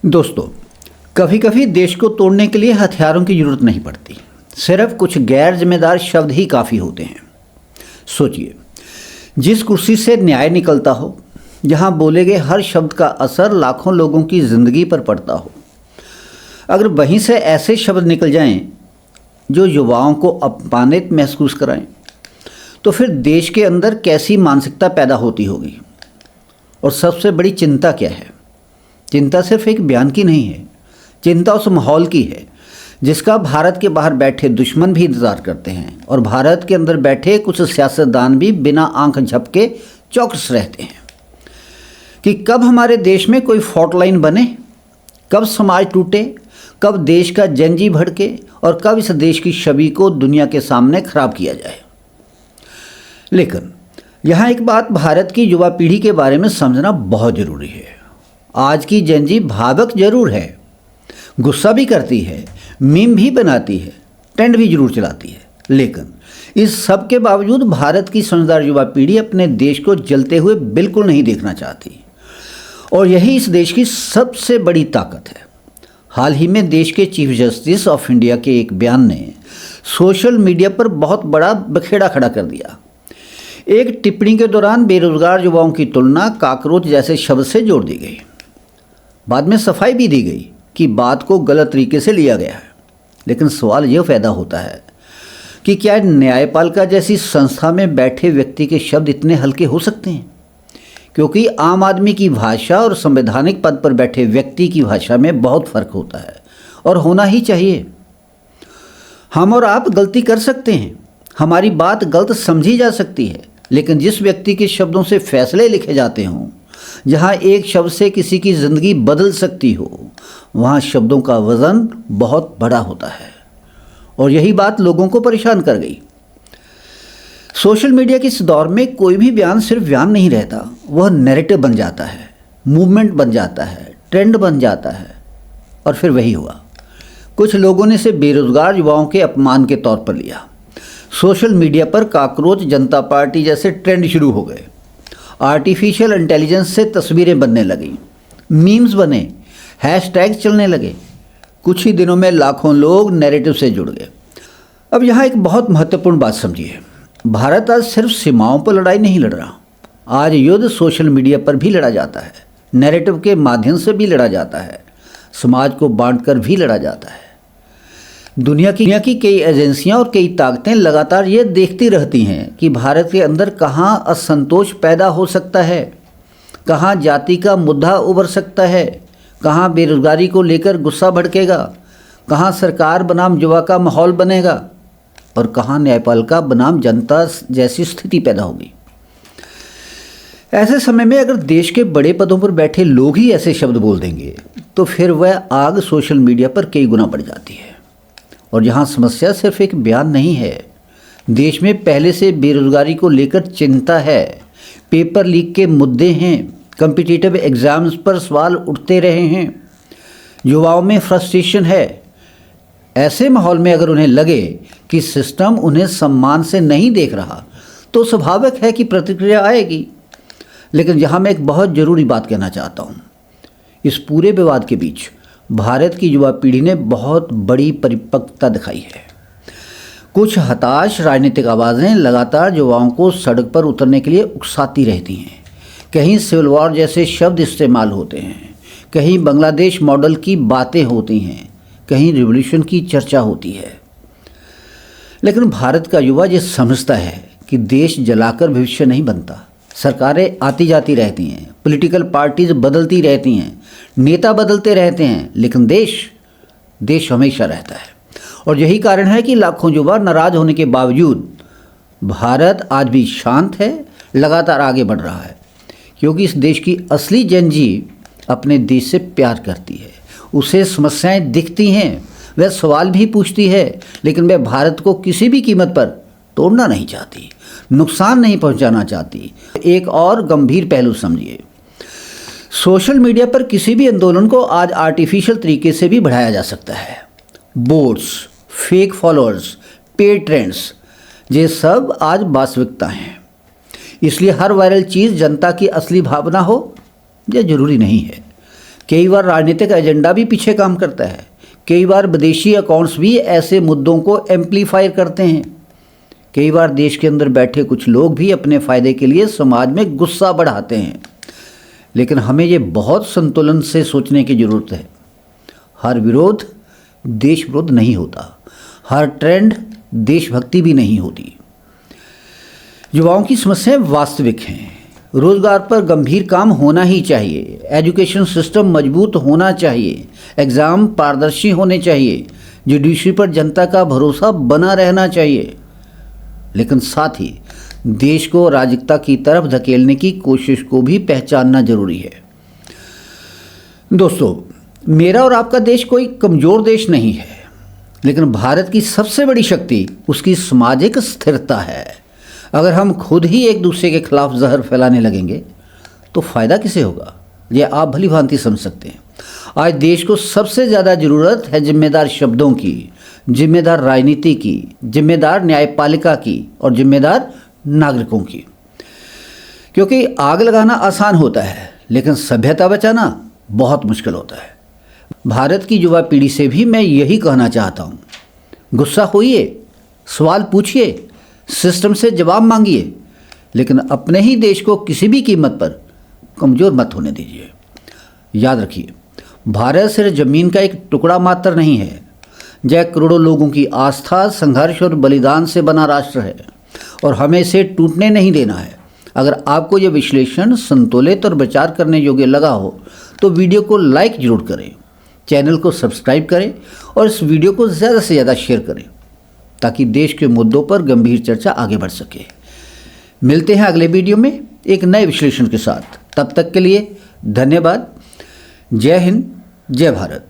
दोस्तों, कभी कभी देश को तोड़ने के लिए हथियारों की जरूरत नहीं पड़ती, सिर्फ कुछ गैर जिम्मेदार शब्द ही काफ़ी होते हैं। सोचिए, जिस कुर्सी से न्याय निकलता हो, जहां बोले गए हर शब्द का असर लाखों लोगों की ज़िंदगी पर पड़ता हो, अगर वहीं से ऐसे शब्द निकल जाएं जो युवाओं को अपमानित महसूस कराएं, तो फिर देश के अंदर कैसी मानसिकता पैदा होती होगी। और सबसे बड़ी चिंता क्या है? चिंता सिर्फ एक बयान की नहीं है, चिंता उस माहौल की है जिसका भारत के बाहर बैठे दुश्मन भी इंतज़ार करते हैं और भारत के अंदर बैठे कुछ सियासतदान भी बिना आंख झपके चौकस रहते हैं कि कब हमारे देश में कोई फॉल्ट लाइन बने, कब समाज टूटे, कब देश का जंजी भड़के और कब इस देश की छवि को दुनिया के सामने खराब किया जाए। लेकिन यहाँ एक बात भारत की युवा पीढ़ी के बारे में समझना बहुत ज़रूरी है। आज की जंजी भावुक जरूर है, गुस्सा भी करती है, मीम भी बनाती है, ट्रेंड भी जरूर चलाती है, लेकिन इस सब के बावजूद भारत की समझदार युवा पीढ़ी अपने देश को जलते हुए बिल्कुल नहीं देखना चाहती और यही इस देश की सबसे बड़ी ताकत है। हाल ही में देश के चीफ जस्टिस ऑफ इंडिया के एक बयान ने सोशल मीडिया पर बहुत बड़ा बखेड़ा खड़ा कर दिया। एक टिप्पणी के दौरान बेरोजगार युवाओं की तुलना काकरोच जैसे शब्द से जोड़ दी गई। बाद में सफाई भी दी गई कि बात को गलत तरीके से लिया गया है, लेकिन सवाल यह पैदा होता है कि क्या न्यायपालिका जैसी संस्था में बैठे व्यक्ति के शब्द इतने हल्के हो सकते हैं? क्योंकि आम आदमी की भाषा और संवैधानिक पद पर बैठे व्यक्ति की भाषा में बहुत फ़र्क होता है और होना ही चाहिए। हम और आप गलती कर सकते हैं, हमारी बात गलत समझी जा सकती है, लेकिन जिस व्यक्ति के शब्दों से फैसले लिखे जाते हों, जहाँ एक शब्द से किसी की ज़िंदगी बदल सकती हो, वहाँ शब्दों का वज़न बहुत बड़ा होता है और यही बात लोगों को परेशान कर गई। सोशल मीडिया के इस दौर में कोई भी बयान सिर्फ बयान नहीं रहता, वह नैरेटिव बन जाता है, मूवमेंट बन जाता है, ट्रेंड बन जाता है। और फिर वही हुआ, कुछ लोगों ने इसे बेरोज़गार युवाओं के अपमान के तौर पर लिया। सोशल मीडिया पर काकरोच जनता पार्टी जैसे ट्रेंड शुरू हो गए, आर्टिफिशियल इंटेलिजेंस से तस्वीरें बनने लगीं, मीम्स बने, हैशटैग चलने लगे। कुछ ही दिनों में लाखों लोग नैरेटिव से जुड़ गए। अब यहाँ एक बहुत महत्वपूर्ण बात समझिए, भारत आज सिर्फ सीमाओं पर लड़ाई नहीं लड़ रहा, आज युद्ध सोशल मीडिया पर भी लड़ा जाता है, नैरेटिव के माध्यम से भी लड़ा जाता है, समाज को बांटकर भी लड़ा जाता है। दुनिया की कई एजेंसियां और कई ताकतें लगातार ये देखती रहती हैं कि भारत के अंदर कहाँ असंतोष पैदा हो सकता है, कहाँ जाति का मुद्दा उभर सकता है, कहाँ बेरोजगारी को लेकर गुस्सा भड़केगा, कहाँ सरकार बनाम युवा का माहौल बनेगा और कहाँ न्यायपालिका बनाम जनता जैसी स्थिति पैदा होगी। ऐसे समय में अगर देश के बड़े पदों पर बैठे लोग ही ऐसे शब्द बोल देंगे तो फिर वह आग सोशल मीडिया पर कई गुना बढ़ जाती है। और यहाँ समस्या सिर्फ एक बयान नहीं है, देश में पहले से बेरोजगारी को लेकर चिंता है, पेपर लीक के मुद्दे हैं, कॉम्पिटिटिव एग्ज़ाम्स पर सवाल उठते रहे हैं, युवाओं में फ्रस्ट्रेशन है। ऐसे माहौल में अगर उन्हें लगे कि सिस्टम उन्हें सम्मान से नहीं देख रहा तो स्वाभाविक है कि प्रतिक्रिया आएगी। लेकिन यहाँ मैं एक बहुत ज़रूरी बात कहना चाहता हूँ। इस पूरे विवाद के बीच भारत की युवा पीढ़ी ने बहुत बड़ी परिपक्वता दिखाई है। कुछ हताश राजनीतिक आवाज़ें लगातार युवाओं को सड़क पर उतरने के लिए उकसाती रहती हैं। कहीं सिविल वॉर जैसे शब्द इस्तेमाल होते हैं, कहीं बांग्लादेश मॉडल की बातें होती हैं, कहीं रिवॉल्यूशन की चर्चा होती है। लेकिन भारत का युवा ये समझता है कि देश जलाकर भविष्य नहीं बनता। सरकारें आती जाती रहती हैं, पॉलिटिकल पार्टीज बदलती रहती हैं, नेता बदलते रहते हैं, लेकिन देश हमेशा रहता है। और यही कारण है कि लाखों युवा नाराज होने के बावजूद भारत आज भी शांत है, लगातार आगे बढ़ रहा है, क्योंकि इस देश की असली जनजी अपने देश से प्यार करती है, उसे समस्याएं दिखती हैं, वह सवाल भी पूछती है, लेकिन वह भारत को किसी भी कीमत पर तोड़ना नहीं चाहती, नुकसान नहीं पहुंचाना चाहती। एक और गंभीर पहलू समझिए, सोशल मीडिया पर किसी भी आंदोलन को आज आर्टिफिशियल तरीके से भी बढ़ाया जा सकता है। Boats, fake followers, paid trends, ये सब आज वास्तविकता हैं। इसलिए हर वायरल चीज़ जनता की असली भावना हो, यह जरूरी नहीं है। कई बार राजनीतिक एजेंडा भी पीछे काम करता है। कई बार विदेशी अकाउंट्स भी ऐसे मुद्दों को एम्प्लीफाई करते हैं। कई बार देश के अंदर बैठे कुछ लोग भी अपने फ़ायदे के लिए समाज में गुस्सा बढ़ाते हैं। लेकिन हमें ये बहुत संतुलन से सोचने की ज़रूरत है। हर विरोध देश विरोध नहीं होता, हर ट्रेंड देशभक्ति भी नहीं होती। युवाओं की समस्याएं वास्तविक हैं। रोजगार पर गंभीर काम होना ही चाहिए, एजुकेशन सिस्टम मजबूत होना चाहिए, एग्ज़ाम पारदर्शी होने चाहिए, जुडिशरी पर जनता का भरोसा बना रहना चाहिए। लेकिन साथ ही देश को अराजकता की तरफ धकेलने की कोशिश को भी पहचानना जरूरी है। दोस्तों, मेरा और आपका देश कोई कमज़ोर देश नहीं है, लेकिन भारत की सबसे बड़ी शक्ति उसकी सामाजिक स्थिरता है। अगर हम खुद ही एक दूसरे के खिलाफ जहर फैलाने लगेंगे तो फ़ायदा किसे होगा, यह आप भली भांति समझ सकते हैं। आज देश को सबसे ज़्यादा ज़रूरत है जिम्मेदार शब्दों की, जिम्मेदार राजनीति की, जिम्मेदार न्यायपालिका की और जिम्मेदार नागरिकों की। क्योंकि आग लगाना आसान होता है, लेकिन सभ्यता बचाना बहुत मुश्किल होता है। भारत की युवा पीढ़ी से भी मैं यही कहना चाहता हूँ, गुस्सा होइए, सवाल पूछिए, सिस्टम से जवाब मांगिए, लेकिन अपने ही देश को किसी भी कीमत पर कमज़ोर मत होने दीजिए। याद रखिए, भारत सिर्फ ज़मीन का एक टुकड़ा मात्र नहीं है, यह करोड़ों लोगों की आस्था, संघर्ष और बलिदान से बना राष्ट्र है और हमें इसे टूटने नहीं देना है। अगर आपको यह विश्लेषण संतुलित और विचार करने योग्य लगा हो तो वीडियो को लाइक जरूर करें, चैनल को सब्सक्राइब करें और इस वीडियो को ज़्यादा से ज़्यादा शेयर करें ताकि देश के मुद्दों पर गंभीर चर्चा आगे बढ़ सके। मिलते हैं अगले वीडियो में एक नए विश्लेषण के साथ। तब तक के लिए धन्यवाद। जय हिंद, जय भारत।